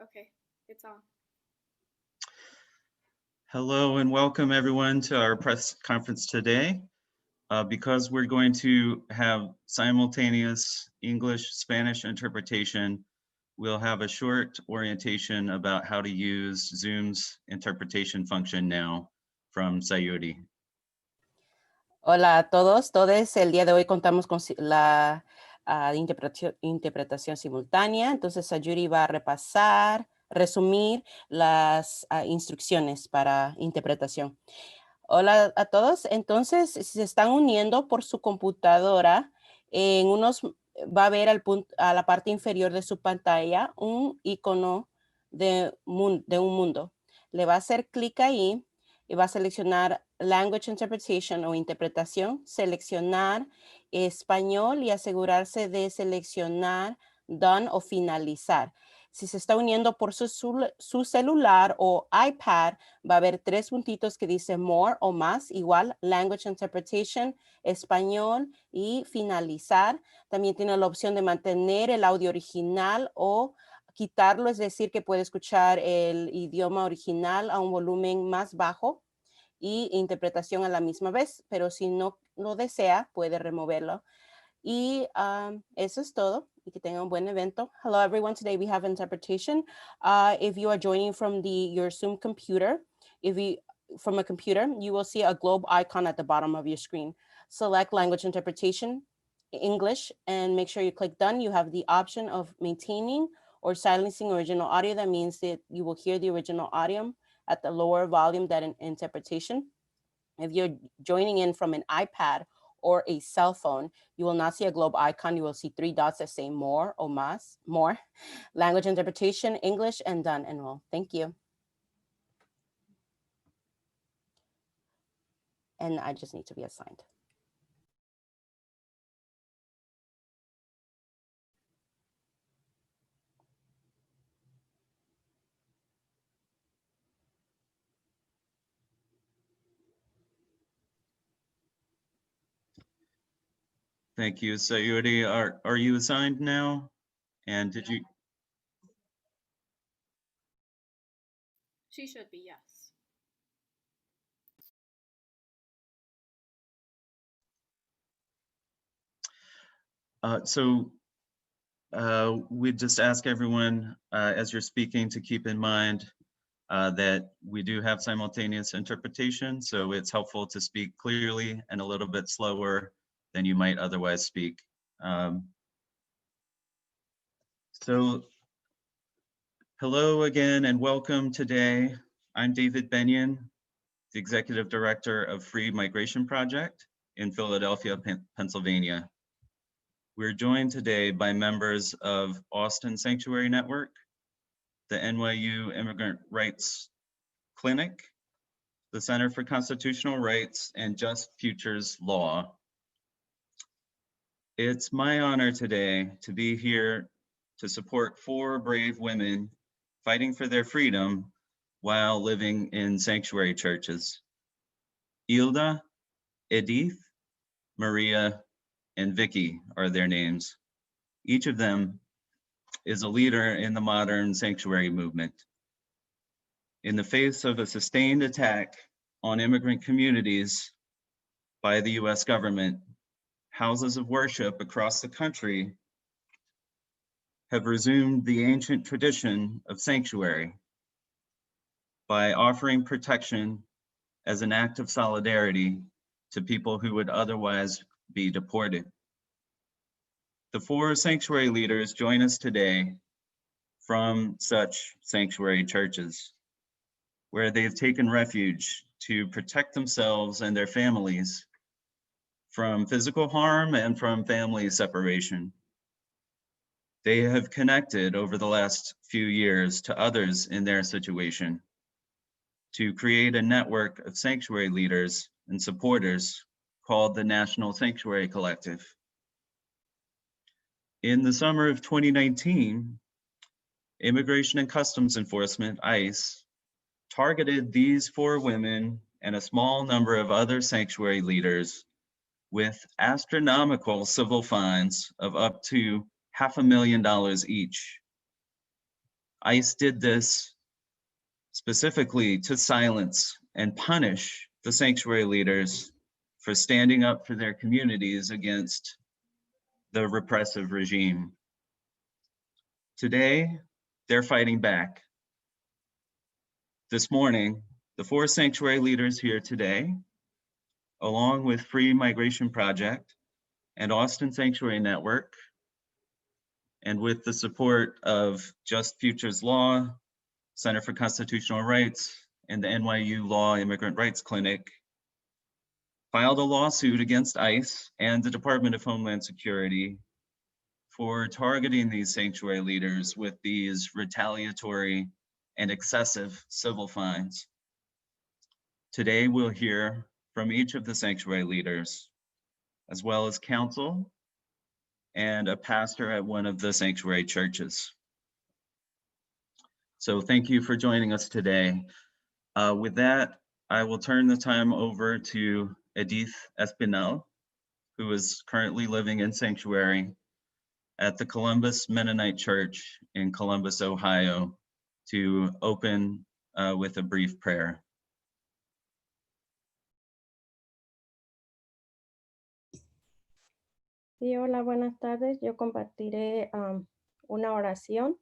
Okay, it's on. Hello and welcome everyone to our press conference today. Because we're going to have simultaneous English-Spanish interpretation, we'll have a short orientation about how to use Zoom's interpretation function now from Sayuri. Hola a todos, todes. El día de hoy contamos con la interpretación simultánea. Entonces, Sayuri va a resumir las instrucciones para interpretación. Hola a todos. Entonces, si se están uniendo por su computadora, va a ver a la parte inferior de su pantalla un icono de un mundo. Le va a hacer clic ahí y va a seleccionar Language Interpretation o interpretación, seleccionar español y asegurarse de seleccionar Done o finalizar. Si se está uniendo por su celular o iPad, va a haber 3 puntitos que dice More o más, igual Language Interpretation, español y finalizar. También tiene la opción de mantener el audio original o quitarlo, es decir, que puede escuchar el idioma original a un volumen más bajo y interpretación a la misma vez, pero si no lo desea, puede removerlo. Y eso es todo. Y que tengan un buen evento. Hello, everyone. Today we have interpretation. If you are joining from your Zoom computer, from a computer, you will see a globe icon at the bottom of your screen. Select language interpretation, English, and make sure you click done. You have the option of maintaining or silencing original audio. That means that you will hear the original audio at the lower volume than interpretation. If you're joining in from an iPad or a cell phone, you will not see a globe icon. You will see 3 dots that say more or más, more, language interpretation, English, and done and roll. Thank you. And I just need to be assigned. Thank you, Sayuri. Are you assigned now? And did you? She should be, yes. We just ask everyone as you're speaking to keep in mind that we do have simultaneous interpretation, so it's helpful to speak clearly and a little bit slower than you might otherwise speak. So hello again and welcome today. I'm David Benyon, the Executive Director of Free Migration Project in Philadelphia, Pennsylvania. We're joined today by members of Austin Sanctuary Network, the NYU Immigrant Rights Clinic, the Center for Constitutional Rights, and Just Futures Law. It's my honor today to be here to support 4 brave women fighting for their freedom while living in sanctuary churches. Hilda, Edith, Maria, and Vicky are their names. Each of them is a leader in the modern sanctuary movement. In the face of a sustained attack on immigrant communities by the US government, houses of worship across the country have resumed the ancient tradition of sanctuary by offering protection as an act of solidarity to people who would otherwise be deported. The 4 sanctuary leaders join us today from such sanctuary churches, where they've taken refuge to protect themselves and their families from physical harm and from family separation. They have connected over the last few years to others in their situation to create a network of sanctuary leaders and supporters called the National Sanctuary Collective. In the summer of 2019, Immigration and Customs Enforcement, ICE, targeted these 4 women and a small number of other sanctuary leaders with astronomical civil fines of up to $500,000 each. ICE did this specifically to silence and punish the sanctuary leaders for standing up for their communities against the repressive regime. Today, they're fighting back. This morning, the 4 sanctuary leaders here today, along with Free Migration Project and Austin Sanctuary Network, and with the support of Just Futures Law, Center for Constitutional Rights, and the NYU Immigrant Rights Clinic, filed a lawsuit against ICE and the Department of Homeland Security for targeting these sanctuary leaders with these retaliatory and excessive civil fines. Today, we'll hear from each of the sanctuary leaders, as well as counsel and a pastor at one of the sanctuary churches. So thank you for joining us today. With that, I will turn the time over to Edith Espinel, who is currently living in sanctuary at the Columbus Mennonite Church in Columbus, Ohio, to open with a brief prayer. Sí, hola, buenas tardes. Yo compartiré una oración.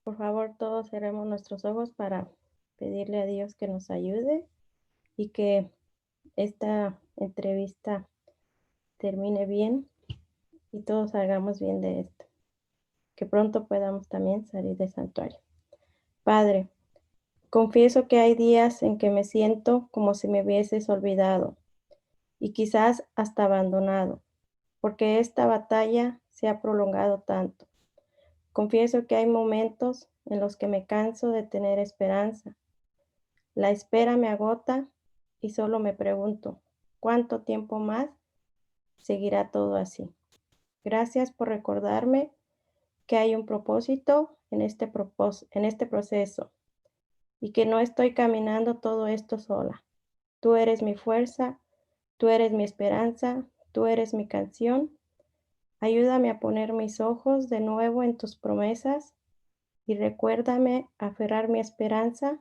Por favor, todos cerremos nuestros ojos para pedirle a Dios que nos ayude y que esta entrevista termine bien y todos salgamos bien de esto. Que pronto podamos también salir del santuario. Padre, confieso que hay días en que me siento como si me hubieses olvidado y quizás hasta abandonado, porque esta batalla se ha prolongado tanto. Confieso que hay momentos en los que me canso de tener esperanza. La espera me agota y solo me pregunto, ¿cuánto tiempo más seguirá todo así? Gracias por recordarme que hay un propósito en este proceso y que no estoy caminando todo esto sola. Tú eres mi fuerza, tú eres mi esperanza, tú eres mi canción. Ayúdame a poner mis ojos de nuevo en tus promesas y recuérdame aferrar mi esperanza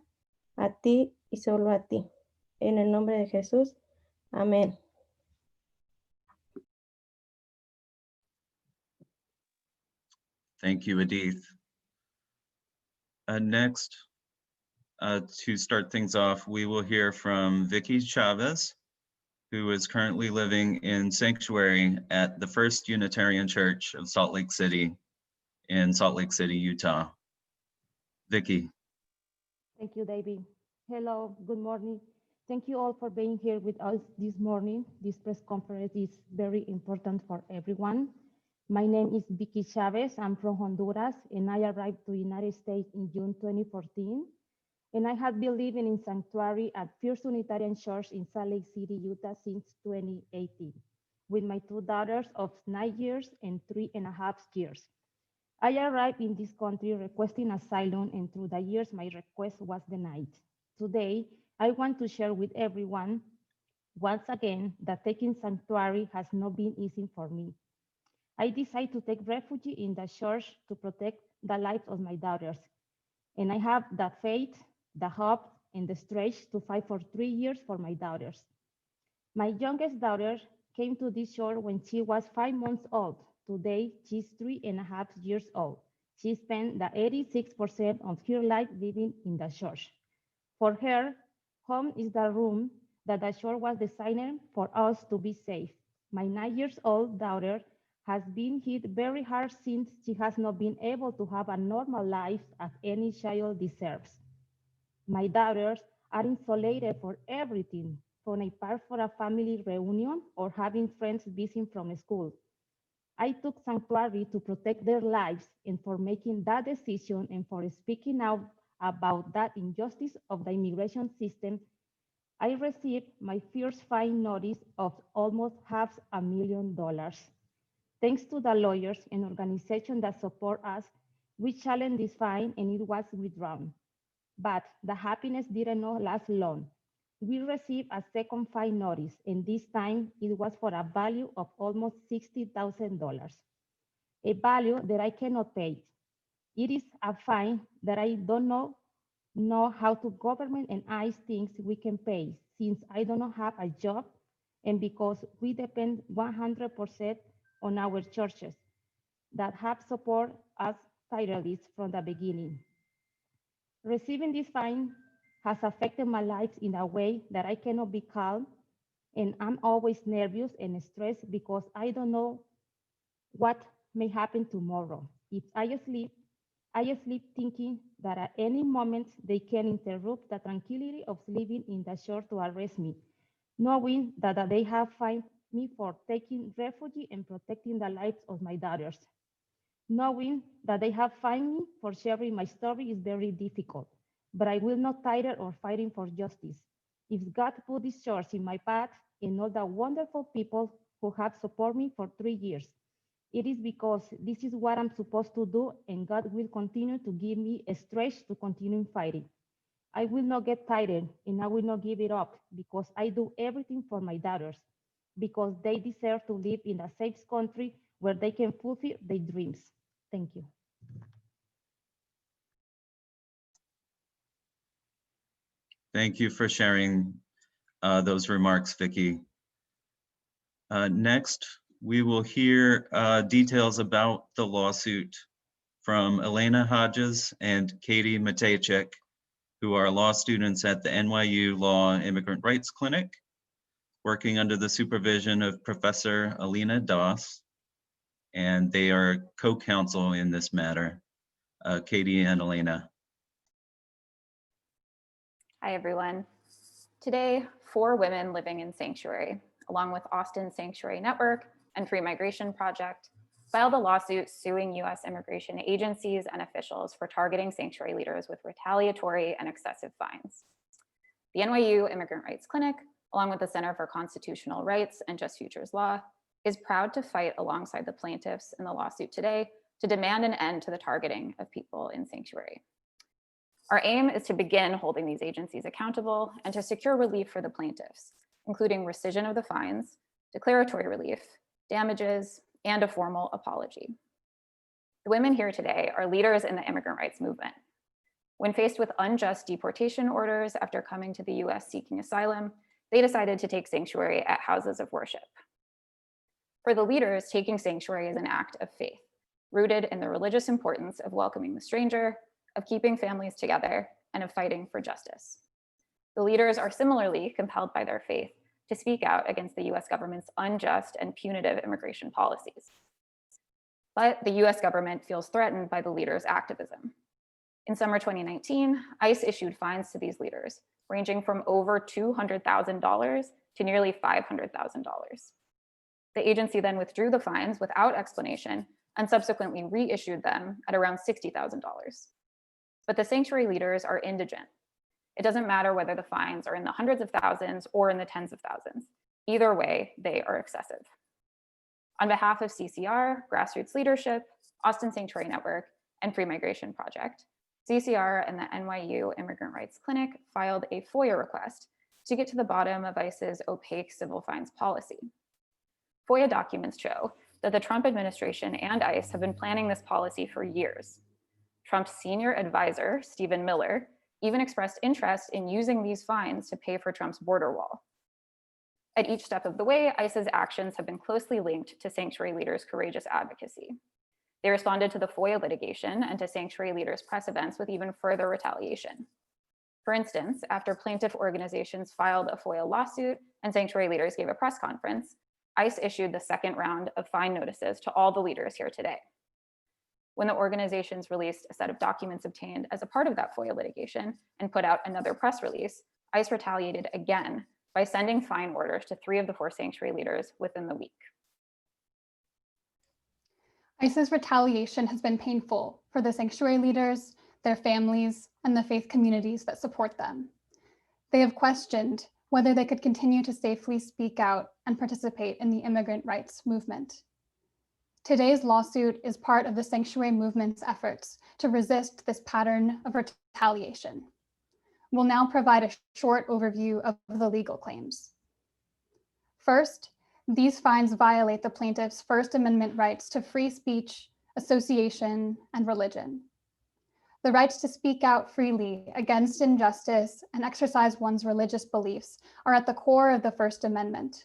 a ti y solo a ti. En el nombre de Jesús. Amén. Thank you, Edith. Next, to start things off, we will hear from Vicky Chavez, who is currently living in sanctuary at the First Unitarian Church of Salt Lake City in Salt Lake City, Utah. Vicky. Thank you, David. Hello, good morning. Thank you all for being here with us this morning. This press conference is very important for everyone. My name is Vicky Chavez. I'm from Honduras, and I arrived to the United States in June 2014. And I have been living in sanctuary at First Unitarian Church in Salt Lake City, Utah since 2018, with my 2 daughters of 9 years and 3.5 years. I arrived in this country requesting asylum, and through the years, my request was denied. Today, I want to share with everyone, once again, that taking sanctuary has not been easy for me. I decided to take refuge in the church to protect the lives of my daughters. And I have the faith, the hope, and the strength to fight for 3 years for my daughters. My youngest daughter came to this church when she was 5 months old. Today, she's 3.5 years old. She spent the 86% of her life living in the church. For her, home is the room that the church was designed for us to be safe. My 9-year-old daughter has been hit very hard since she has not been able to have a normal life as any child deserves. My daughters are insulated for everything, from a part for a family reunion or having friends visiting from school. I took sanctuary to protect their lives and for making that decision and for speaking out about that injustice of the immigration system. I received my first fine notice of almost $500,000. Thanks to the lawyers and organizations that support us, we challenged this fine and it was withdrawn. But the happiness didn't last long. We received a second fine notice, and this time it was for a value of almost $60,000, a value that I cannot pay. It is a fine that I don't know how to government and ICE thinks we can pay, since I do not have a job and because we depend 100% on our churches that have supported us tirelessly from the beginning. Receiving this fine has affected my life in a way that I cannot be calm, and I'm always nervous and stressed because I don't know what may happen tomorrow. If I sleep thinking that at any moment they can interrupt the tranquility of sleeping in the shore to arrest me, knowing that they have fined me for taking refuge and protecting the lives of my daughters. Knowing that they have fined me for sharing my story is very difficult, but I will not tire of fighting for justice. If God put these shores in my path and all the wonderful people who have supported me for 3 years, it is because this is what I'm supposed to do, and God will continue to give me a strength to continue fighting. I will not get tired, and I will not give it up because I do everything for my daughters, because they deserve to live in a safe country where they can fulfill their dreams. Thank you. Thank you for sharing those remarks, Vicki. Next, we will hear details about the lawsuit from Elena Hodges and Katie Matejcik, who are law students at the NYU Immigrant Rights Clinic, working under the supervision of Professor Alina Das, and they are co-counsel in this matter. Katie and Elena. Hi, everyone. Today, 4 women living in sanctuary, along with Austin Sanctuary Network and Free Migration Project, filed a lawsuit suing US immigration agencies and officials for targeting sanctuary leaders with retaliatory and excessive fines. The NYU Immigrant Rights Clinic, along with the Center for Constitutional Rights and Just Futures Law, is proud to fight alongside the plaintiffs in the lawsuit today to demand an end to the targeting of people in sanctuary. Our aim is to begin holding these agencies accountable and to secure relief for the plaintiffs, including rescission of the fines, declaratory relief, damages, and a formal apology. The women here today are leaders in the immigrant rights movement. When faced with unjust deportation orders after coming to the US seeking asylum, they decided to take sanctuary at houses of worship. For the leaders, taking sanctuary is an act of faith, rooted in the religious importance of welcoming the stranger, of keeping families together, and of fighting for justice. The leaders are similarly compelled by their faith to speak out against the US government's unjust and punitive immigration policies. But the US government feels threatened by the leaders' activism. In summer 2019, ICE issued fines to these leaders, ranging from over $200,000 to nearly $500,000. The agency then withdrew the fines without explanation and subsequently reissued them at around $60,000. But the sanctuary leaders are indigent. It doesn't matter whether the fines are in the hundreds of thousands or in the tens of thousands. Either way, they are excessive. On behalf of CCR, Grassroots Leadership, Austin Sanctuary Network, and Free Migration Project, CCR and the NYU Immigrant Rights Clinic filed a FOIA request to get to the bottom of ICE's opaque civil fines policy. FOIA documents show that the Trump administration and ICE have been planning this policy for years. Trump's senior advisor, Stephen Miller, even expressed interest in using these fines to pay for Trump's border wall. At each step of the way, ICE's actions have been closely linked to sanctuary leaders' courageous advocacy. They responded to the FOIA litigation and to sanctuary leaders' press events with even further retaliation. For instance, after plaintiff organizations filed a FOIA lawsuit and sanctuary leaders gave a press conference, ICE issued the second round of fine notices to all the leaders here today. When the organizations released a set of documents obtained as a part of that FOIA litigation and put out another press release, ICE retaliated again by sending fine orders to 3 of the 4 sanctuary leaders within the week. ICE's retaliation has been painful for the sanctuary leaders, their families, and the faith communities that support them. They have questioned whether they could continue to safely speak out and participate in the immigrant rights movement. Today's lawsuit is part of the sanctuary movement's efforts to resist this pattern of retaliation. We'll now provide a short overview of the legal claims. First, these fines violate the plaintiff's First Amendment rights to free speech, association, and religion. The right to speak out freely against injustice and exercise one's religious beliefs are at the core of the First Amendment.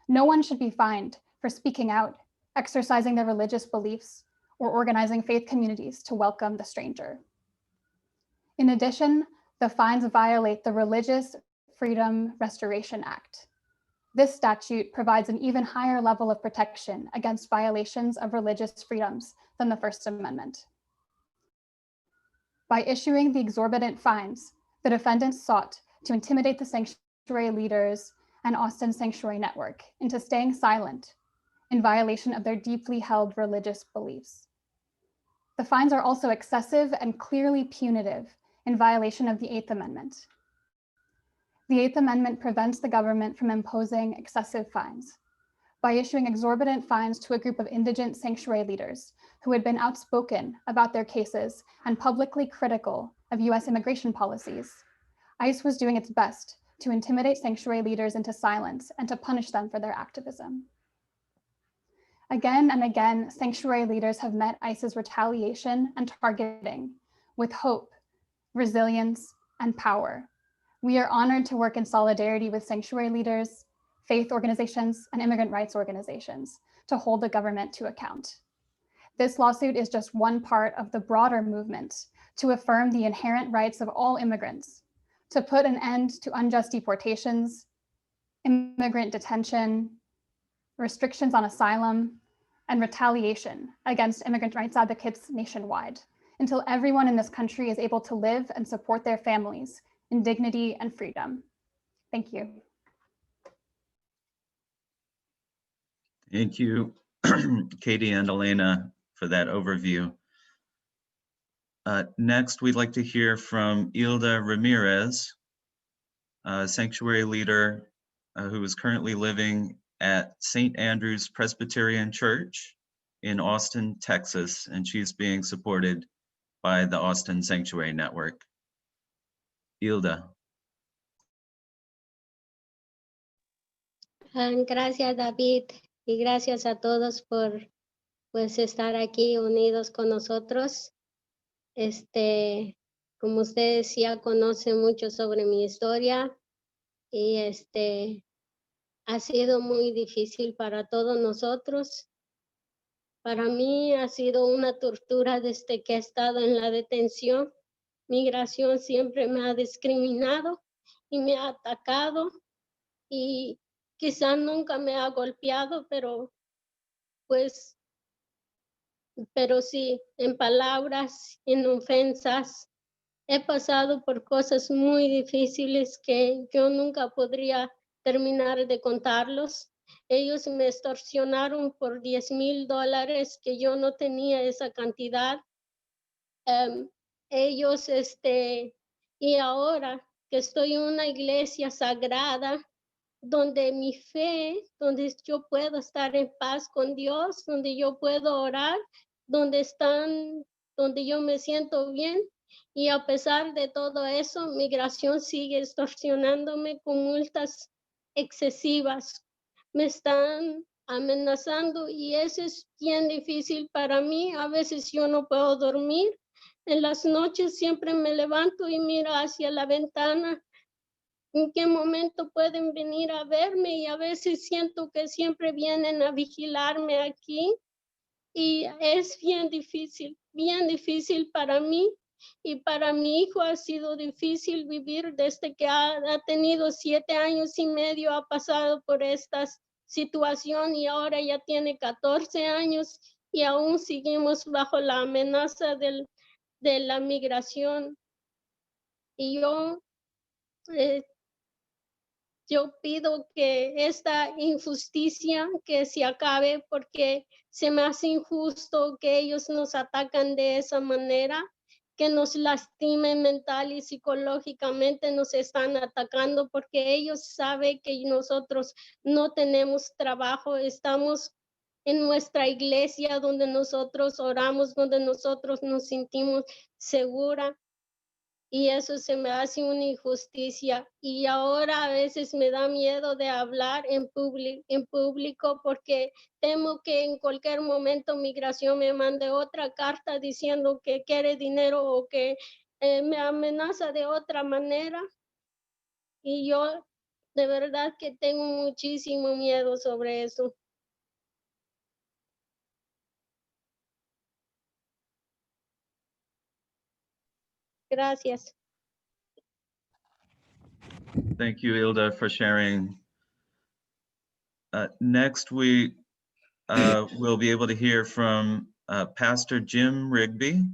No one should be fined for speaking out, exercising their religious beliefs, or organizing faith communities to welcome the stranger. In addition, the fines violate the Religious Freedom Restoration Act. This statute provides an even higher level of protection against violations of religious freedoms than the First Amendment. By issuing the exorbitant fines, the defendants sought to intimidate the sanctuary leaders and Austin Sanctuary Network into staying silent in violation of their deeply held religious beliefs. The fines are also excessive and clearly punitive in violation of the Eighth Amendment. The Eighth Amendment prevents the government from imposing excessive fines. By issuing exorbitant fines to a group of indigent sanctuary leaders who had been outspoken about their cases and publicly critical of US immigration policies, ICE was doing its best to intimidate sanctuary leaders into silence and to punish them for their activism. Again and again, sanctuary leaders have met ICE's retaliation and targeting with hope, resilience, and power. We are honored to work in solidarity with sanctuary leaders, faith organizations, and immigrant rights organizations to hold the government to account. This lawsuit is just one part of the broader movement to affirm the inherent rights of all immigrants, to put an end to unjust deportations, immigrant detention, restrictions on asylum, and retaliation against immigrant rights advocates nationwide, until everyone in this country is able to live and support their families in dignity and freedom. Thank you. Thank you, Katie and Elena, for that overview. Next, we'd like to hear from Hilda Ramirez, a sanctuary leader who is currently living at St. Andrew's Presbyterian Church in Austin, Texas, and she's being supported by the Austin Sanctuary Network. Hilda. Gracias, David, y gracias a todos por estar aquí unidos con nosotros. Como ustedes ya conocen mucho sobre mi historia y ha sido muy difícil para todos nosotros. Para mí ha sido una tortura desde que he estado en la detención. Migración siempre me ha discriminado y me ha atacado y quizás nunca me ha golpeado, pero sí, en palabras, en ofensas. He pasado por cosas muy difíciles que yo nunca podría terminar de contarlos. Ellos me extorsionaron por $10,000 que yo no tenía esa cantidad. Ellos, y ahora que estoy en una iglesia sagrada, donde mi fe, donde yo puedo estar en paz con Dios, donde yo puedo orar, donde yo me siento bien, y a pesar de todo eso, migración sigue extorsionándome con multas excesivas. Me están amenazando y eso es bien difícil para mí. A veces yo no puedo dormir. En las noches siempre me levanto y miro hacia la ventana en qué momento pueden venir a verme, y a veces siento que siempre vienen a vigilarme aquí y es bien difícil para mí y para mi hijo. Ha sido difícil vivir desde que ha tenido 7 años y medio, ha pasado por esta situación y ahora ya tiene 14 años y aún seguimos bajo la amenaza de la migración. Y yo pido que esta injusticia que se acabe, porque se me hace injusto que ellos nos atacan de esa manera, que nos lastimen mental y psicológicamente, nos están atacando porque ellos saben que nosotros no tenemos trabajo, estamos en nuestra iglesia donde nosotros oramos, donde nosotros nos sentimos seguras. y eso se me hace una injusticia. Y ahora a veces me da miedo de hablar en público porque temo que en cualquier momento migración me mande otra carta diciendo que quiere dinero o que me amenaza de otra manera. Y yo de verdad que tengo muchísimo miedo sobre eso. Gracias. Thank you, Ilda, for sharing. Next, we will be able to hear from Pastor Jim Rigby.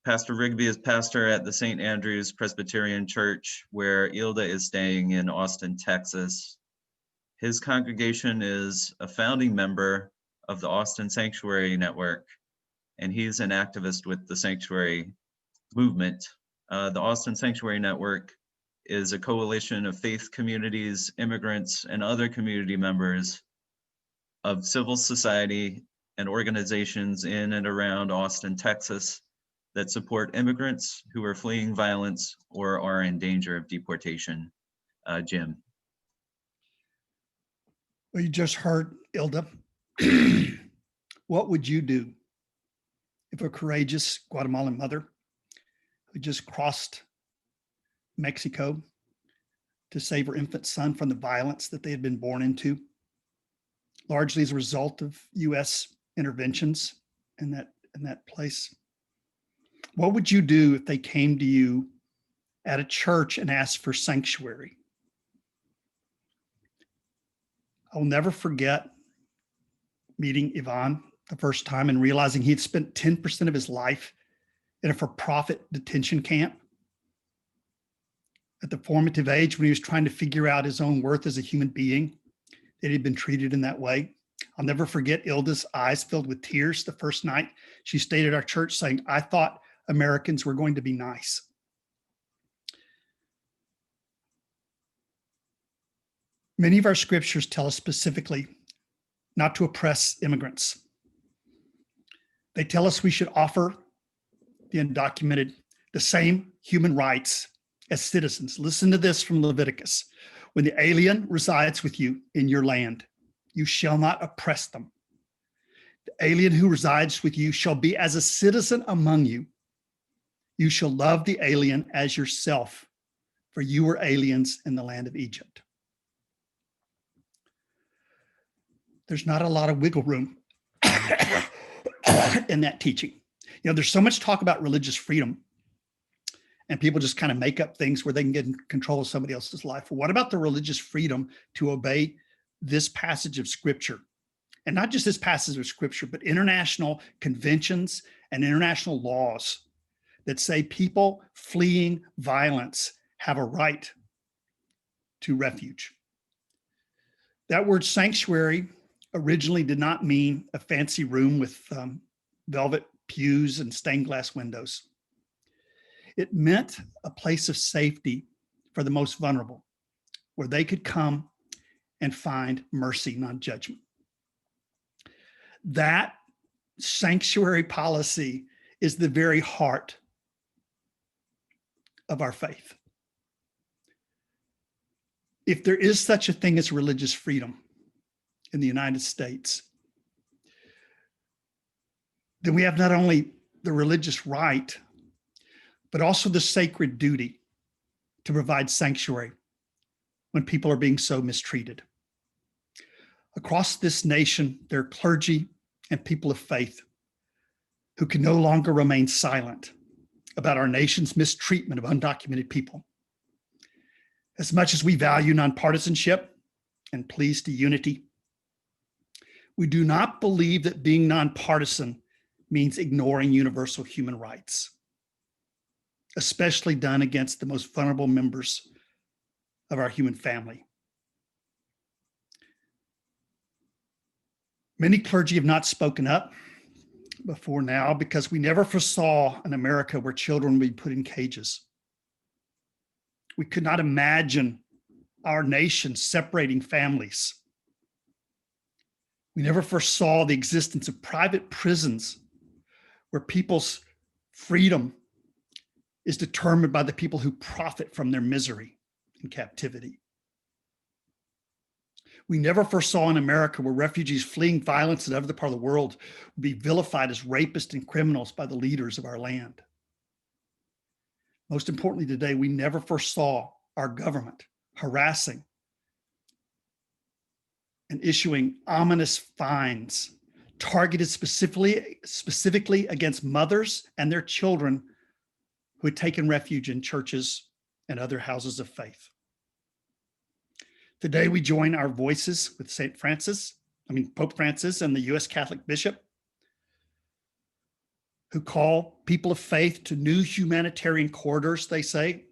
Pastor Rigby is pastor at the St. Andrew's Presbyterian Church, where Ilda is staying in Austin, Texas. His congregation is a founding member of the Austin Sanctuary Network, and he's an activist with the Sanctuary movement. The Austin Sanctuary Network is a coalition of faith communities, immigrants, and other community members of civil society and organizations in and around Austin, Texas, that support immigrants who are fleeing violence or are in danger of deportation. Jim. Well, you just heard, Ilda. What would you do if a courageous Guatemalan mother who just crossed Mexico to save her infant son from the violence that they had been born into, largely as a result of U.S. interventions in that place? What would you do if they came to you at a church and asked for sanctuary? I'll never forget meeting Ivan the first time and realizing he'd spent 10% of his life in a for-profit detention camp at the formative age when he was trying to figure out his own worth as a human being, that he'd been treated in that way. I'll never forget Ilda's eyes filled with tears the first night she stayed at our church saying, "I thought Americans were going to be nice." Many of our scriptures tell us specifically not to oppress immigrants. They tell us we should offer the undocumented the same human rights as citizens. Listen to this from Leviticus. When the alien resides with you in your land, you shall not oppress them. The alien who resides with you shall be as a citizen among you. You shall love the alien as yourself, for you were aliens in the land of Egypt. There's not a lot of wiggle room in that teaching. You know, there's so much talk about religious freedom, and people just kind of make up things where they can get in control of somebody else's life. Well, what about the religious freedom to obey this passage of scripture? And not just this passage of scripture, but international conventions and international laws that say people fleeing violence have a right to refuge. That word sanctuary originally did not mean a fancy room with velvet pews and stained glass windows. It meant a place of safety for the most vulnerable, where they could come and find mercy, not judgment. That sanctuary policy is the very heart of our faith. If there is such a thing as religious freedom in the United States, then we have not only the religious right, but also the sacred duty to provide sanctuary when people are being so mistreated. Across this nation, there are clergy and people of faith who can no longer remain silent about our nation's mistreatment of undocumented people. As much as we value nonpartisanship and pleas to unity, we do not believe that being nonpartisan means ignoring universal human rights, especially done against the most vulnerable members of our human family. Many clergy have not spoken up before now because we never foresaw an America where children would be put in cages. We could not imagine our nation separating families. We never foresaw the existence of private prisons where people's freedom is determined by the people who profit from their misery and captivity. We never foresaw in America where refugees fleeing violence in other part of the world would be vilified as rapists and criminals by the leaders of our land. Most importantly today, we never foresaw our government harassing and issuing ominous fines targeted specifically against mothers and their children who had taken refuge in churches and other houses of faith. Today, we join our voices with Pope Francis and the U.S. Catholic Bishop, who call people of faith to new humanitarian corridors, they say,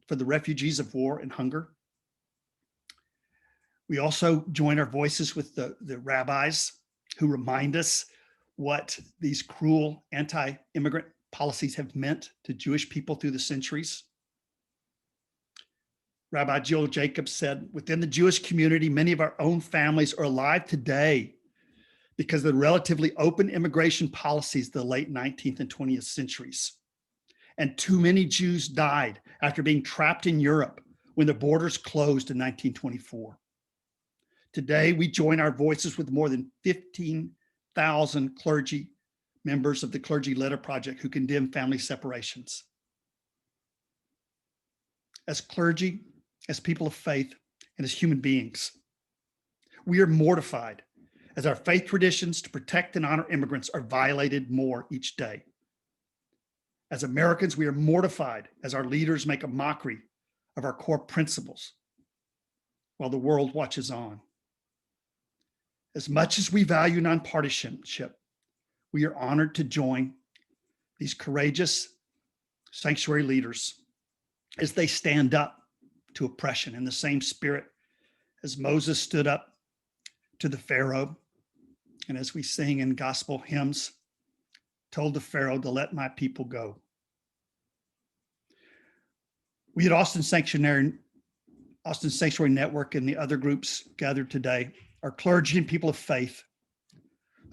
for the refugees of war and hunger. We also join our voices with the rabbis who remind us what these cruel anti-immigrant policies have meant to Jewish people through the centuries. Rabbi Joel Jacobs said, within the Jewish community, many of our own families are alive today because of the relatively open immigration policies of the late 19th and 20th centuries. And too many Jews died after being trapped in Europe when the borders closed in 1924. Today, we join our voices with more than 15,000 clergy members of the Clergy Letter Project who condemn family separations. As clergy, as people of faith, and as human beings, we are mortified as our faith traditions to protect and honor immigrants are violated more each day. As Americans, we are mortified as our leaders make a mockery of our core principles while the world watches on. As much as we value nonpartisanship, we are honored to join these courageous sanctuary leaders as they stand up to oppression in the same spirit as Moses stood up to the Pharaoh, and as we sing in gospel hymns, told the Pharaoh to let my people go. We at Austin Sanctuary Network and the other groups gathered today are clergy and people of faith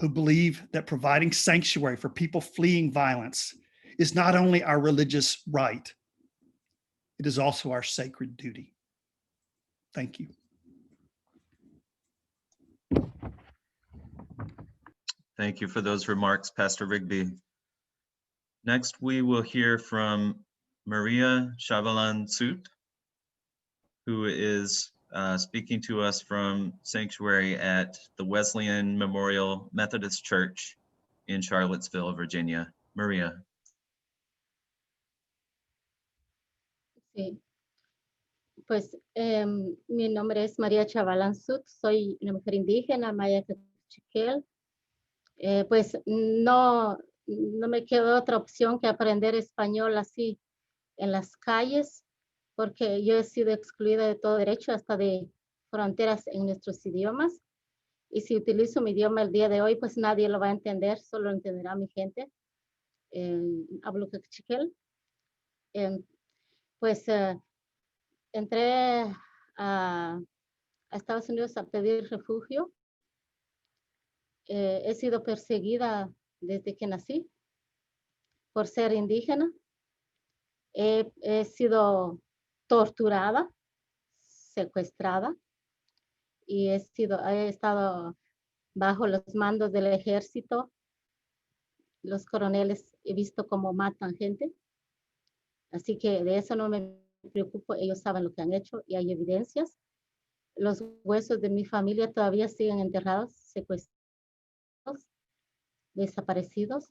who believe that providing sanctuary for people fleeing violence is not only our religious right, it is also our sacred duty. Thank you. Thank you for those remarks, Pastor Rigby. Next, we will hear from Maria Chavalan-Soot, who is speaking to us from Sanctuary at the Wesleyan Memorial Methodist Church in Charlottesville, Virginia. Maria. Sí. Pues mi nombre es María Chavalan-Soot, soy una mujer indígena, maya cachiquel. Pues no me quedó otra opción que aprender español así en las calles, porque yo he sido excluida de todo derecho, hasta de fronteras en nuestros idiomas. Y si utilizo mi idioma el día de hoy, pues nadie lo va a entender, solo entenderá mi gente. Hablo cachiquel. Pues entré a Estados Unidos a pedir refugio. He sido perseguida desde que nací por ser indígena. He sido torturada, secuestrada y he estado bajo los mandos del ejército. Los coroneles he visto cómo matan gente. Así que de eso no me preocupo. Ellos saben lo que han hecho y hay evidencias. Los huesos de mi familia todavía siguen enterrados, secuestrados, desaparecidos.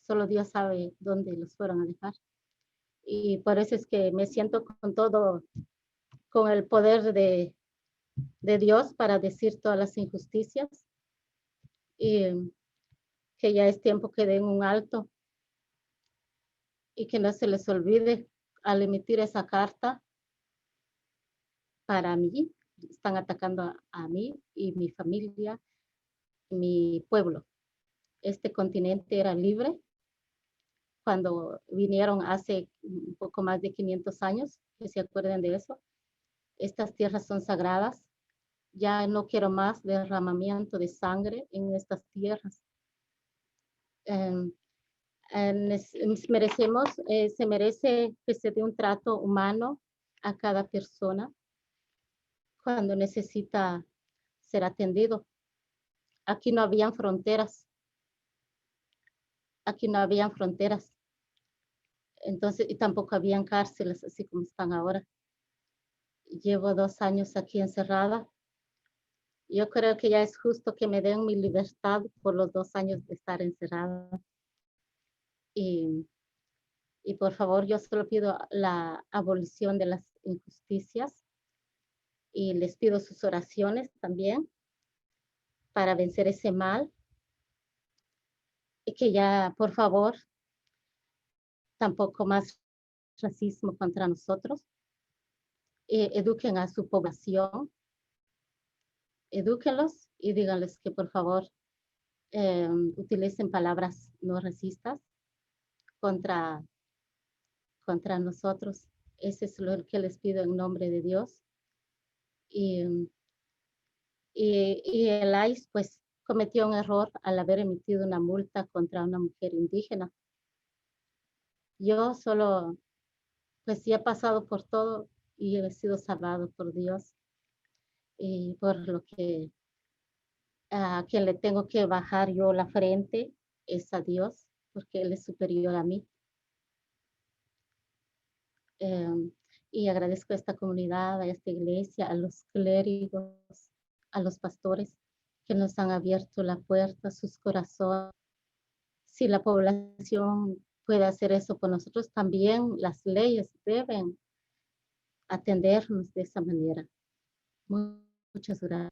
Solo Dios sabe dónde los fueron a dejar. Y por eso es que me siento con el poder de Dios para decir todas las injusticias. Y que ya es tiempo que den un alto. Y que no se les olvide al emitir esa carta para mí. Están atacando a mí y mi familia, mi pueblo. Este continente era libre cuando vinieron hace un poco más de 500 años, que se acuerden de eso. Estas tierras son sagradas. Ya no quiero más derramamiento de sangre en estas tierras. Se merece que se dé un trato humano a cada persona cuando necesita ser atendido. Aquí no habían fronteras. Aquí no habían fronteras. Entonces, y tampoco habían cárceles así como están ahora. Llevo 2 años aquí encerrada. Yo creo que ya es justo que me den mi libertad por los 2 años de estar encerrada. Y por favor, yo solo pido la abolición de las injusticias y les pido sus oraciones también para vencer ese mal. Y que ya, por favor, tampoco más racismo contra nosotros. Eduquen a su población. Edúquenlos y díganles que por favor utilicen palabras no racistas contra nosotros. Ese es lo que les pido en nombre de Dios. Y el ICE pues cometió un error al haber emitido una multa contra una mujer indígena. Yo solo, pues sí he pasado por todo y he sido salvado por Dios. Y por lo que a quien le tengo que bajar yo la frente es a Dios, porque Él es superior a mí. Y agradezco a esta comunidad, a esta iglesia, a los clérigos, a los pastores que nos han abierto la puerta, sus corazones. Si la población puede hacer eso por nosotros, también las leyes deben atendernos de esa manera. Muchas gracias.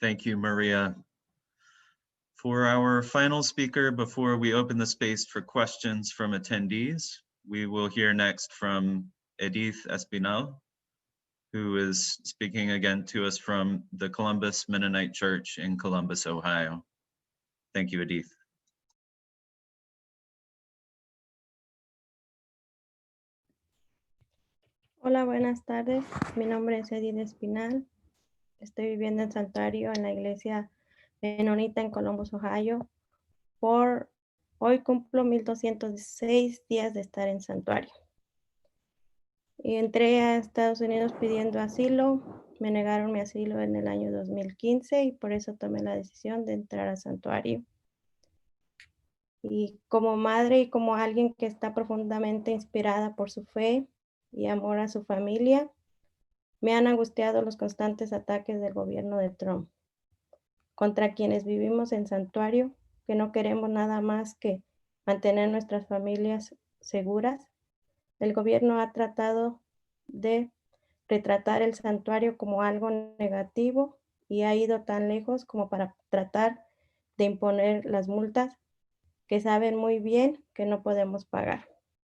Thank you, Maria. For our final speaker, before we open the space for questions from attendees, we will hear next from Edith Espinal, who is speaking again to us from the Columbus Mennonite Church in Columbus, Ohio. Thank you, Edith. Hola, buenas tardes. Mi nombre es Edith Espinal. Estoy viviendo en Santuario, en la iglesia menonita en Columbus, Ohio. Hoy cumplo 1206 días de estar en Santuario. Y entré a Estados Unidos pidiendo asilo. Me negaron mi asilo en el año 2015 y por eso tomé la decisión de entrar a Santuario. Y como madre y como alguien que está profundamente inspirada por su fe y amor a su familia, me han angustiado los constantes ataques del gobierno de Trump contra quienes vivimos en Santuario, que no queremos nada más que mantener nuestras familias seguras. El gobierno ha tratado de retratar el Santuario como algo negativo y ha ido tan lejos como para tratar de imponer las multas que saben muy bien que no podemos pagar.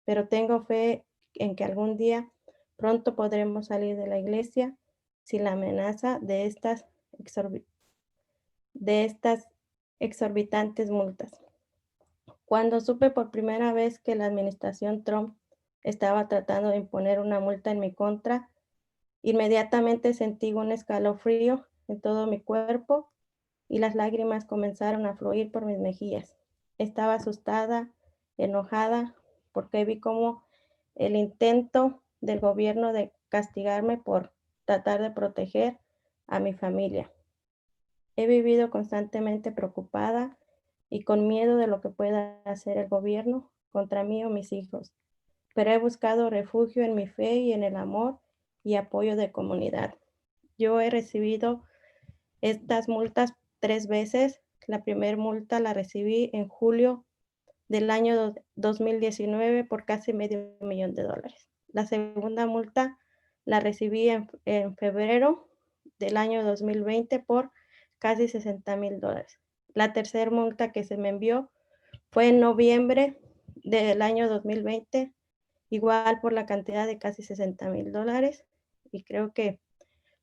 Pero tengo fe en que algún día pronto podremos salir de la iglesia sin la amenaza de estas exorbitantes multas. Cuando supe por primera vez que la administración Trump estaba tratando de imponer una multa en mi contra, inmediatamente sentí un escalofrío en todo mi cuerpo y las lágrimas comenzaron a fluir por mis mejillas. Estaba asustada, enojada, porque vi como el intento del gobierno de castigarme por tratar de proteger a mi familia. He vivido constantemente preocupada y con miedo de lo que pueda hacer el gobierno contra mí o mis hijos, pero he buscado refugio en mi fe y en el amor y apoyo de comunidad. Yo he recibido estas multas 3 veces. La primera multa la recibí en julio del año 2019 por casi $500,000. La segunda multa la recibí en febrero del año 2020 por casi $60,000. La tercera multa que se me envió fue en noviembre del año 2020, igual por la cantidad de casi $60,000. Y creo que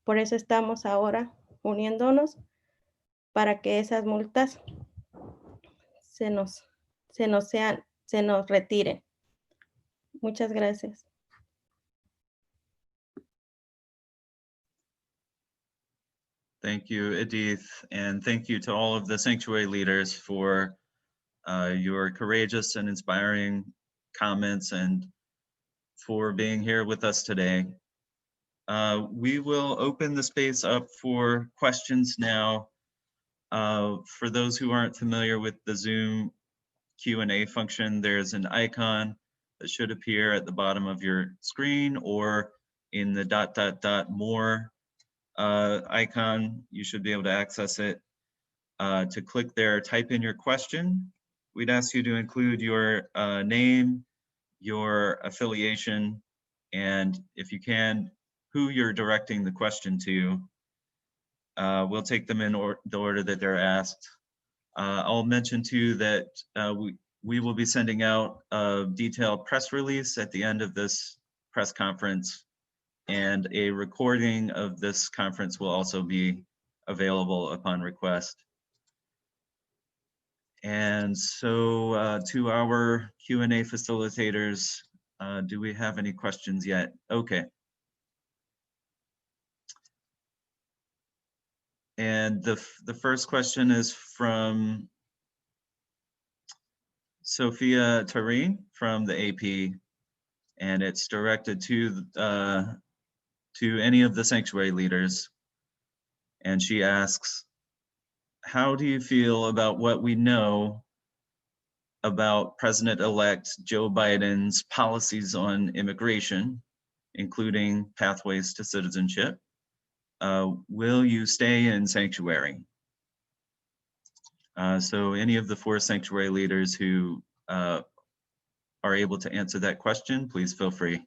por eso estamos ahora uniéndonos para que esas multas se nos retiren. Muchas gracias. Thank you, Edith, and thank you to all of the sanctuary leaders for your courageous and inspiring comments and for being here with us today. We will open the space up for questions now. For those who aren't familiar with the Zoom Q&A function, there's an icon that should appear at the bottom of your screen or in the ... more icon. You should be able to access it. To click there, type in your question. We'd ask you to include your name, your affiliation, and if you can, who you're directing the question to. We'll take them in the order that they're asked. I'll mention too that we will be sending out a detailed press release at the end of this press conference, and a recording of this conference will also be available upon request. And so to our Q&A facilitators, do we have any questions yet? Okay. And the first question is from Sophia Tari from the AP, and it's directed to any of the sanctuary leaders. And she asks, how do you feel about what we know about President-elect Joe Biden's policies on immigration, including pathways to citizenship? Will you stay in sanctuary? So any of the 4 sanctuary leaders who are able to answer that question, please feel free.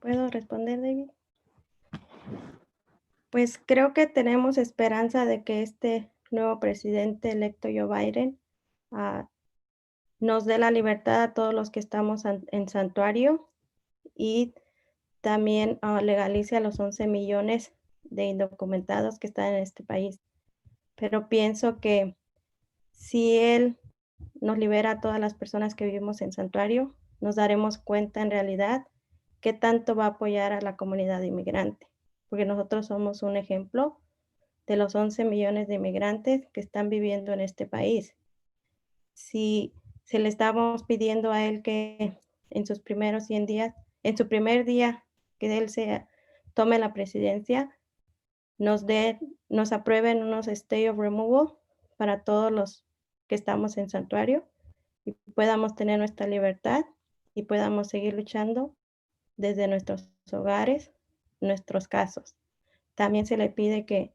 ¿Puedo responder, David? Pues creo que tenemos esperanza de que este nuevo presidente electo Joe Biden nos dé la libertad a todos los que estamos en santuario y también legalice a los 11 millones de indocumentados que están en este país. Pero pienso que si él nos libera a todas las personas que vivimos en santuario, nos daremos cuenta en realidad qué tanto va a apoyar a la comunidad inmigrante, porque nosotros somos un ejemplo de los 11 millones de inmigrantes que están viviendo en este país. Si se le estamos pidiendo a él que en sus primeros 100 días, en su primer día que él tome la presidencia, nos aprueben unos stay of removal para todos los que estamos en santuario y podamos tener nuestra libertad y podamos seguir luchando desde nuestros hogares, nuestros casos. También se le pide que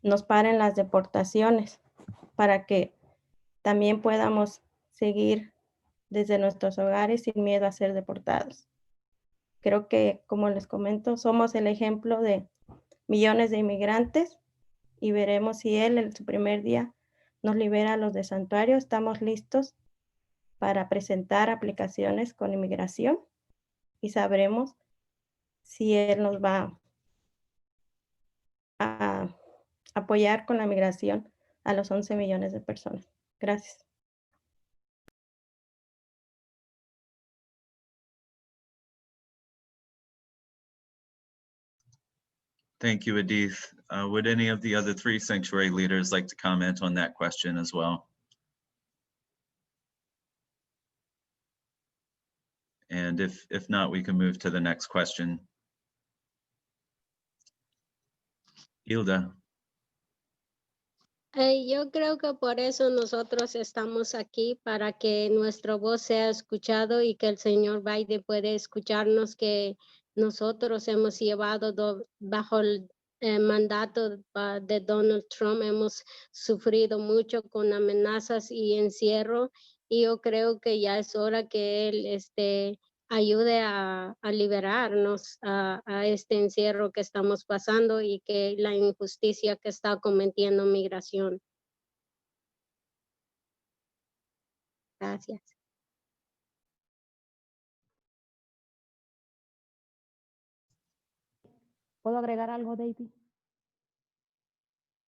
nos paren las deportaciones para que también podamos seguir desde nuestros hogares sin miedo a ser deportados. Creo que, como les comento, somos el ejemplo de millones de inmigrantes y veremos si él en su primer día nos libera a los de santuario. Estamos listos para presentar aplicaciones con inmigración y sabremos si él nos va a apoyar con la migración a los 11 millones de personas. Gracias. Thank you, Edith. Would any of the other 3 sanctuary leaders like to comment on that question as well? And if not, we can move to the next question. Hilda. Yo creo que por eso nosotros estamos aquí, para que nuestra voz sea escuchado y que el señor Biden pueda escucharnos, que nosotros hemos llevado bajo el mandato de Donald Trump, hemos sufrido mucho con amenazas y encierro, y yo creo que ya es hora que él ayude a liberarnos a este encierro que estamos pasando y que la injusticia que está cometiendo migración. Gracias. ¿Puedo agregar algo, David?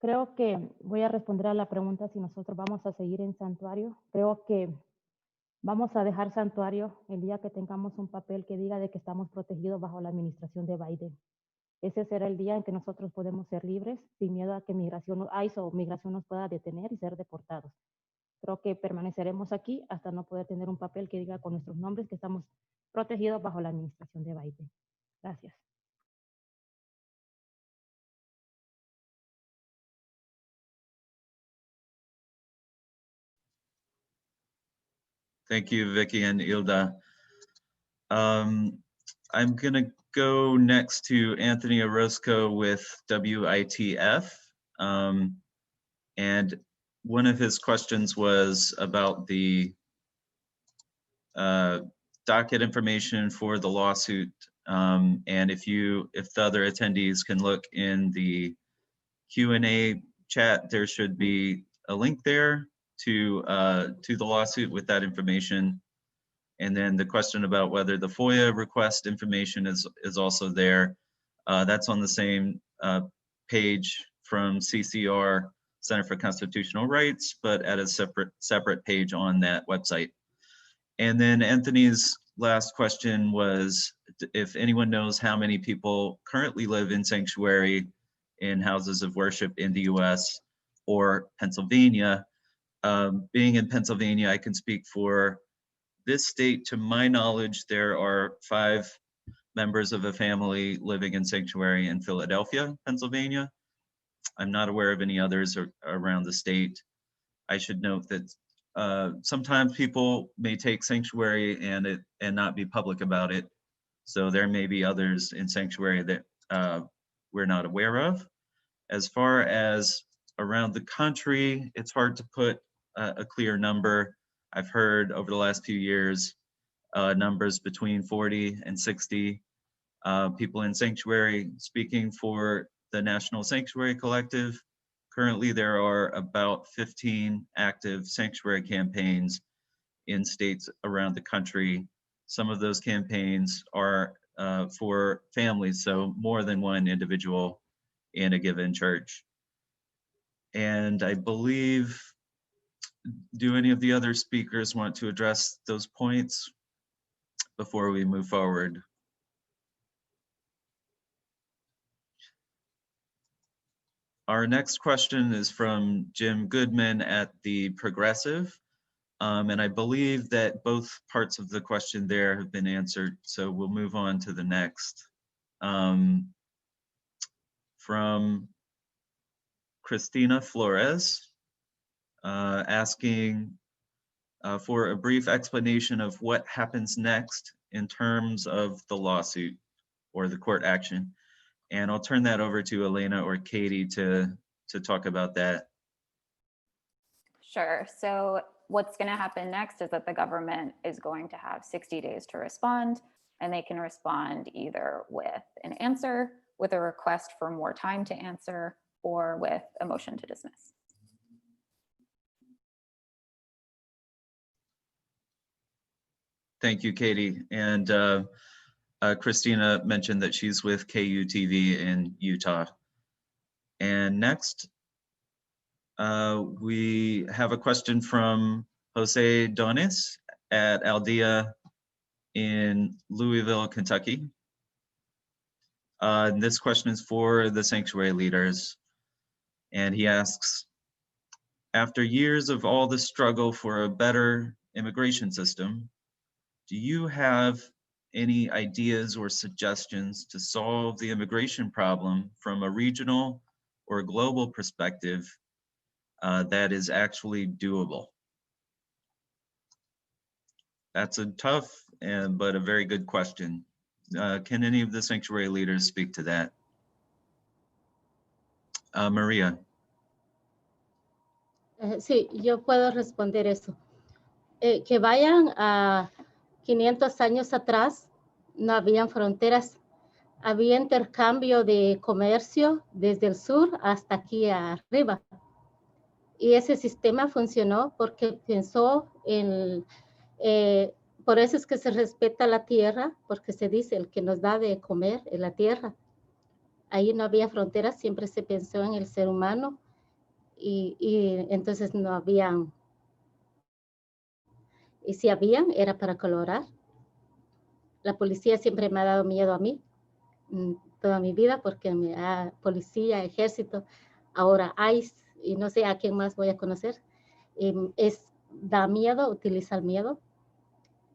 Creo que voy a responder a la pregunta si nosotros vamos a seguir en santuario. Creo que Vamos a dejar santuario el día que tengamos un papel que diga de que estamos protegidos bajo la administración de Biden. Ese será el día en que nosotros podemos ser libres sin miedo a que ICE o migración nos pueda detener y ser deportados. Creo que permaneceremos aquí hasta no poder tener un papel que diga con nuestros nombres que estamos protegidos bajo la administración de Biden. Gracias. Thank you, Vicky and Ilda. I'm gonna go next to Anthony Orozco with WITF. And one of his questions was about the docket information for the lawsuit. And if the other attendees can look in the Q&A chat, there should be a link there to the lawsuit with that information. And then the question about whether the FOIA request information is also there. That's on the same page from CCR, Center for Constitutional Rights, but at a separate page on that website. And then Anthony's last question was if anyone knows how many people currently live in sanctuary in houses of worship in the US or Pennsylvania. Being in Pennsylvania, I can speak for this state. To my knowledge, there are 5 members of a family living in sanctuary in Philadelphia, Pennsylvania. I'm not aware of any others around the state. I should note that sometimes people may take sanctuary and not be public about it. So there may be others in sanctuary that we're not aware of. As far as around the country, it's hard to put a clear number. I've heard over the last few years numbers between 40 and 60 people in sanctuary. Speaking for the National Sanctuary Collective, currently there are about 15 active sanctuary campaigns in states around the country. Some of those campaigns are for families, so more than one individual in a given church. And I believe, do any of the other speakers want to address those points before we move forward? Our next question is from Jim Goodman at the Progressive. And I believe that both parts of the question there have been answered. So we'll move on to the next. From Christina Flores, asking for a brief explanation of what happens next in terms of the lawsuit or the court action. And I'll turn that over to Elena or Katie to talk about that. Sure. So what's going to happen next is that the government is going to have 60 days to respond, and they can respond either with an answer, with a request for more time to answer, or with a motion to dismiss. Thank you, Katie. And Christina mentioned that she's with KUTV in Utah. And next, we have a question from Jose Donis at Aldea in Louisville, Kentucky. And this question is for the sanctuary leaders. And he asks, after years of all the struggle for a better immigration system, do you have any ideas or suggestions to solve the immigration problem from a regional or global perspective that is actually doable? That's a tough but a very good question. Can any of the sanctuary leaders speak to that? Maria. Sí, yo puedo responder eso. Que vayan a 500 años atrás, no habían fronteras, había intercambio de comercio desde el sur hasta aquí arriba. Y ese sistema funcionó porque pensó en, por eso es que se respeta la tierra, porque se dice el que nos da de comer en la tierra. Ahí no había fronteras, siempre se pensó en el ser humano y entonces no habían Y si habían, era para colaborar. La policía siempre me ha dado miedo a mí, toda mi vida, porque policía, ejército, ahora ICE, y no sé a quién más voy a conocer. Da miedo, utiliza el miedo.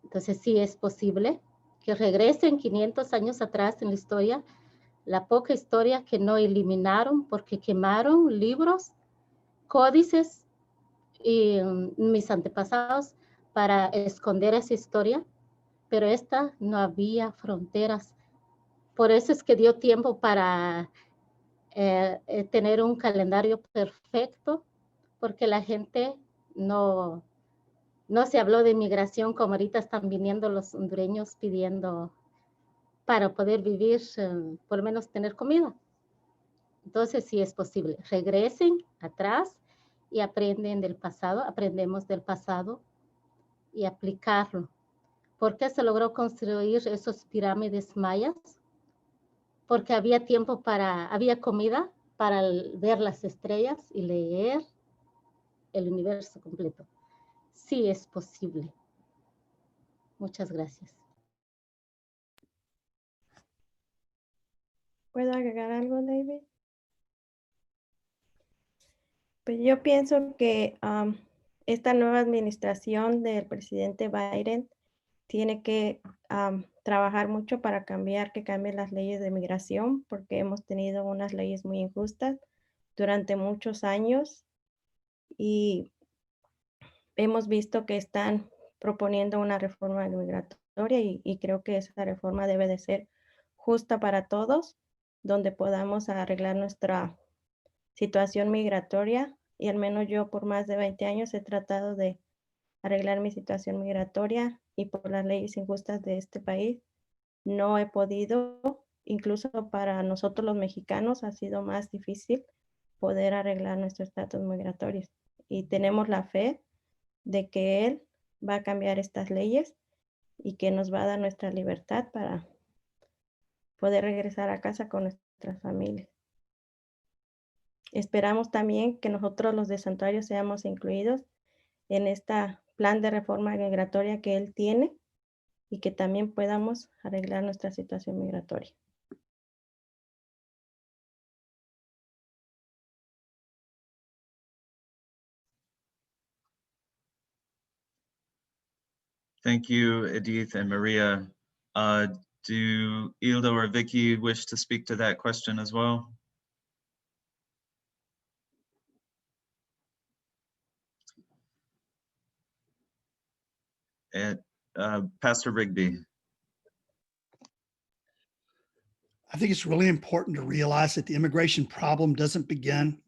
Entonces sí es posible que regresen 500 años atrás en la historia, la poca historia que no eliminaron porque quemaron libros, códices y mis antepasados para esconder esa historia, pero esta no había fronteras. Por eso es que dio tiempo para tener un calendario perfecto, porque la gente no se habló de migración como ahorita están viniendo los hondureños pidiendo para poder vivir, por lo menos tener comida. Entonces sí es posible. Regresen atrás y aprenden del pasado, aprendemos del pasado y aplicarlo. ¿Por qué se logró construir esos pirámides mayas? Porque había tiempo había comida para ver las estrellas y leer el universo completo. Sí es posible. Muchas gracias. ¿Puedo agregar algo, David? Pues yo pienso que esta nueva administración del presidente Biden tiene que trabajar mucho para que cambien las leyes de migración, porque hemos tenido unas leyes muy injustas durante muchos años y hemos visto que están proponiendo una reforma migratoria y creo que esa reforma debe de ser justa para todos, donde podamos arreglar nuestra situación migratoria, y al menos yo por más de 20 años he tratado de arreglar mi situación migratoria y por las leyes injustas de este país no he podido. Incluso para nosotros los mexicanos ha sido más difícil poder arreglar nuestro estatus migratorio, y tenemos la fe de que él va a cambiar estas leyes y que nos va a dar nuestra libertad para poder regresar a casa con nuestras familias. Esperamos también que nosotros los de Santuario seamos incluidos en este plan de reforma migratoria que él tiene y que también podamos arreglar nuestra situación migratoria. Thank you, Edith and Maria. Do Ilda or Vicky wish to speak to that question as well? And Pastor Rigby. I think it's really important to realize that the immigration problem doesn't begin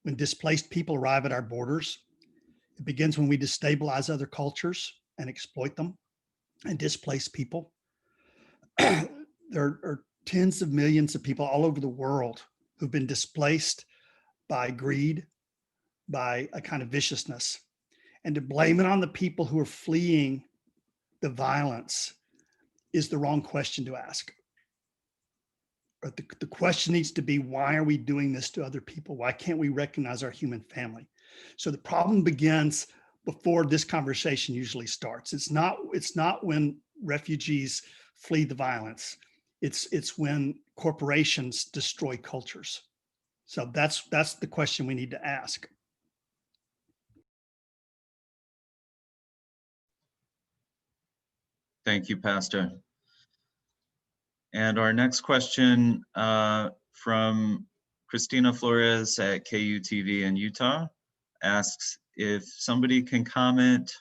when displaced people arrive at our borders. It begins when we destabilize other cultures and exploit them and displace people. There are tens of millions of people all over the world who've been displaced by greed, by a kind of viciousness. And to blame it on the people who are fleeing the violence is the wrong question to ask. But the question needs to be, why are we doing this to other people? Why can't we recognize our human family? So the problem begins before this conversation usually starts. It's not when refugees flee the violence. It's when corporations destroy cultures. So that's the question we need to ask. Thank you, Pastor. And our next question from Christina Flores at KUTV in Utah asks if somebody can comment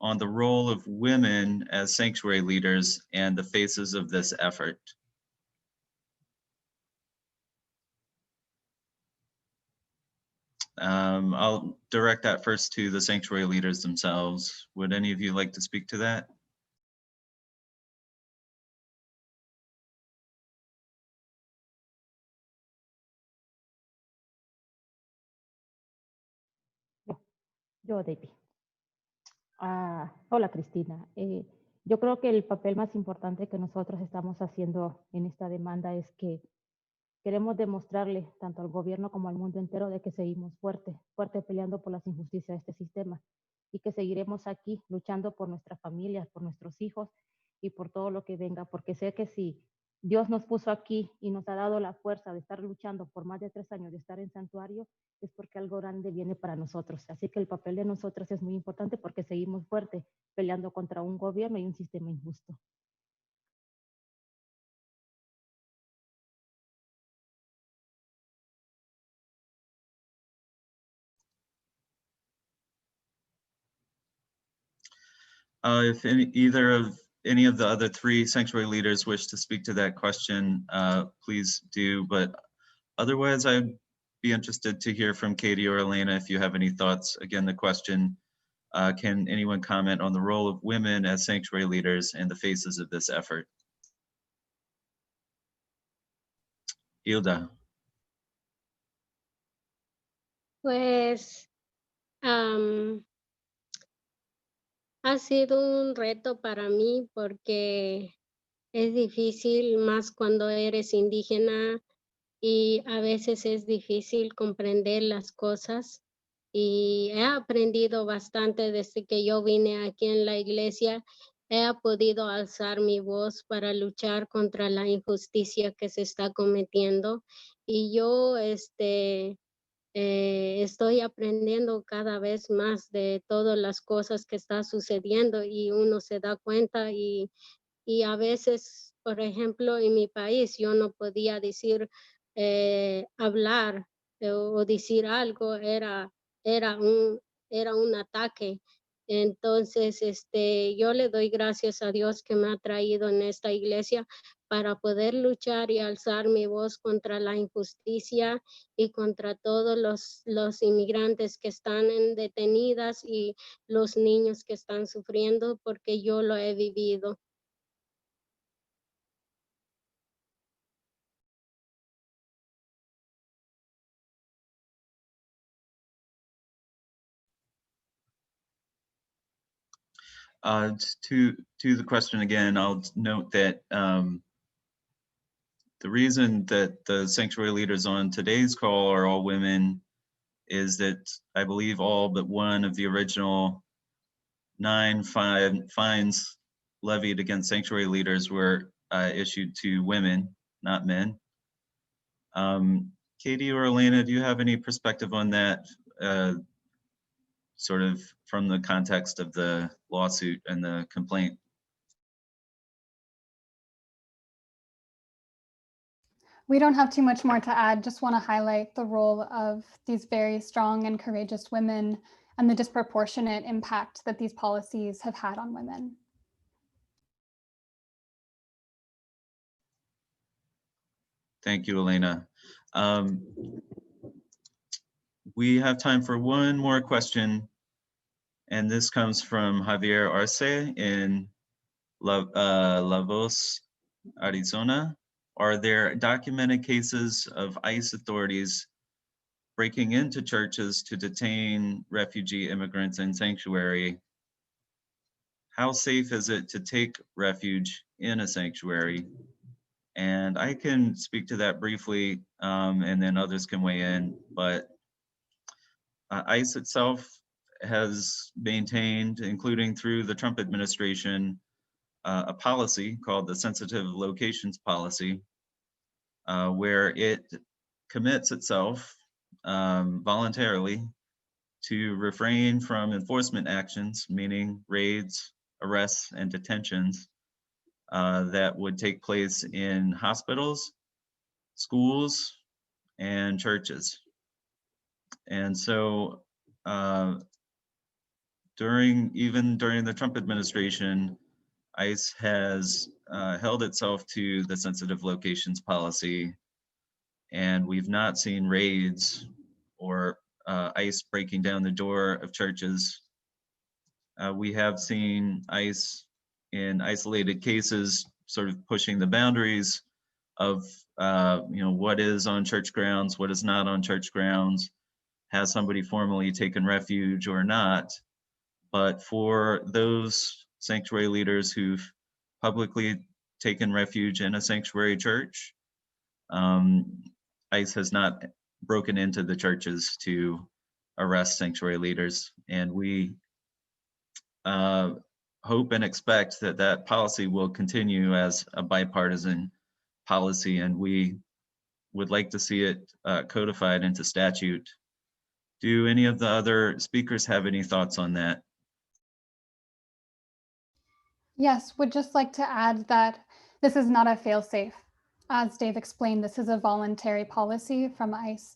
on the role of women as sanctuary leaders and the faces of this effort. I'll direct that first to the sanctuary leaders themselves. Would any of you like to speak to that? Yo, David. Hola, Cristina. Yo creo que el papel más importante que nosotros estamos haciendo en esta demanda es que queremos demostrarle tanto al gobierno como al mundo entero de que seguimos fuerte peleando por las injusticias de este sistema. y que seguiremos aquí luchando por nuestra familia, por nuestros hijos y por todo lo que venga, porque sé que si Dios nos puso aquí y nos ha dado la fuerza de estar luchando por más de 3 años, de estar en santuario, es porque algo grande viene para nosotros. Así que el papel de nosotros es muy importante porque seguimos fuerte peleando contra un gobierno y un sistema injusto. If any of the other 3 sanctuary leaders wish to speak to that question, please do. But otherwise, I'd be interested to hear from Katie or Elena if you have any thoughts. Again, the question, can anyone comment on the role of women as sanctuary leaders and the faces of this effort? Hilda. Pues ha sido un reto para mí porque es difícil más cuando eres indígena y a veces es difícil comprender las cosas. Y he aprendido bastante desde que yo vine aquí en la iglesia. He podido alzar mi voz para luchar contra la injusticia que se está cometiendo. Y yo estoy aprendiendo cada vez más de todas las cosas que está sucediendo y uno se da cuenta y a veces, por ejemplo, en mi país yo no podía decir, hablar o decir algo, era un ataque. Entonces, yo le doy gracias a Dios que me ha traído en esta iglesia para poder luchar y alzar mi voz contra la injusticia y contra todos los inmigrantes que están detenidas y los niños que están sufriendo, porque yo lo he vivido. To the question again, I'll note that the reason that the sanctuary leaders on today's call are all women is that I believe all but one of the original 9 fines levied against sanctuary leaders were issued to women, not men. Katie or Elena, do you have any perspective on that, sort of from the context of the lawsuit and the complaint? We don't have too much more to add. Just want to highlight the role of these very strong and courageous women and the disproportionate impact that these policies have had on women. Thank you, Elena. We have time for one more question, and this comes from Javier Arce in La Voz, Arizona. Are there documented cases of ICE authorities breaking into churches to detain refugee immigrants in sanctuary? How safe is it to take refuge in a sanctuary? And I can speak to that briefly, and then others can weigh in, but ICE itself has maintained, including through the Trump administration, a policy called the sensitive locations policy, where it commits itself voluntarily to refrain from enforcement actions, meaning raids, arrests, and detentions that would take place in hospitals, schools, and churches. And so during the Trump administration, ICE has held itself to the sensitive locations policy, and we've not seen raids or ICE breaking down the door of churches. We have seen ICE in isolated cases sort of pushing the boundaries of what is on church grounds, what is not on church grounds, has somebody formally taken refuge or not. But for those sanctuary leaders who've publicly taken refuge in a sanctuary church, ICE has not broken into the churches to arrest sanctuary leaders. And we hope and expect that that policy will continue as a bipartisan policy, and we would like to see it codified into statute. Do any of the other speakers have any thoughts on that? Yes, would just like to add that this is not a fail-safe. As Dave explained, this is a voluntary policy from ICE.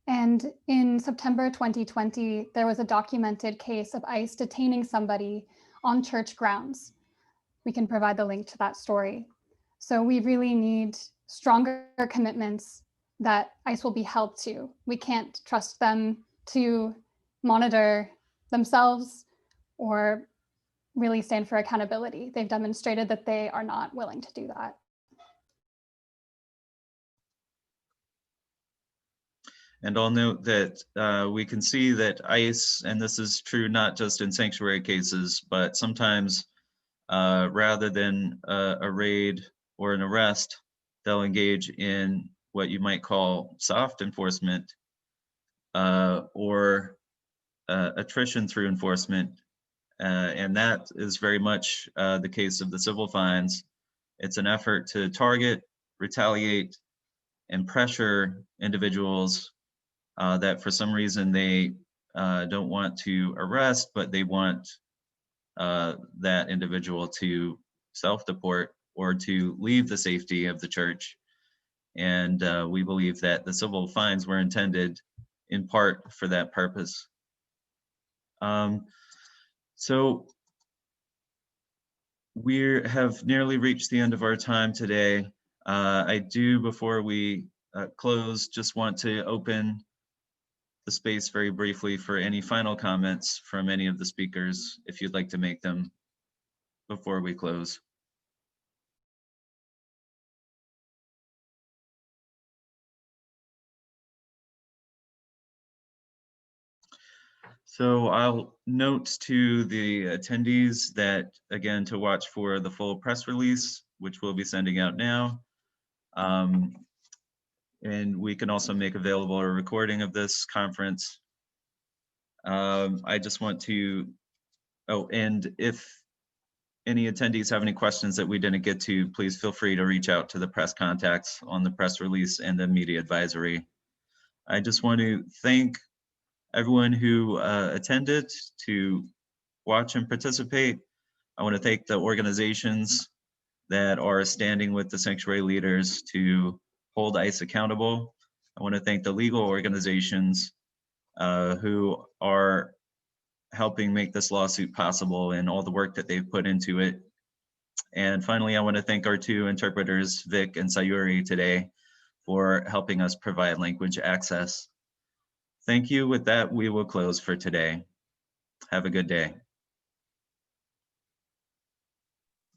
And in September 2020, there was a documented case of ICE detaining somebody on church grounds. We can provide the link to that story. So we really need stronger commitments that ICE will be held to. We can't trust them to monitor themselves or really stand for accountability. They've demonstrated that they are not willing to do that. And I'll note that we can see that ICE, and this is true not just in sanctuary cases, but sometimes rather than a raid or an arrest, they'll engage in what you might call soft enforcement or attrition through enforcement. And that is very much the case of the civil fines. It's an effort to target, retaliate, and pressure individuals that for some reason they don't want to arrest, but they want that individual to self-deport or to leave the safety of the church. And we believe that the civil fines were intended in part for that purpose. So we have nearly reached the end of our time today. I do, before we close, just want to open the space very briefly for any final comments from any of the speakers, if you'd like to make them before we close. So I'll note to the attendees that, again, to watch for the full press release, which we'll be sending out now. And we can also make available a recording of this conference. I just want to, and if any attendees have any questions that we didn't get to, please feel free to reach out to the press contacts on the press release and the media advisory. I just want to thank everyone who attended to watch and participate. I want to thank the organizations that are standing with the sanctuary leaders to hold ICE accountable. I want to thank the legal organizations who are helping make this lawsuit possible and all the work that they've put into it. And finally, I want to thank our two interpreters, Vic and Sayuri, today for helping us provide language access. Thank you. With that, we will close for today. Have a good day.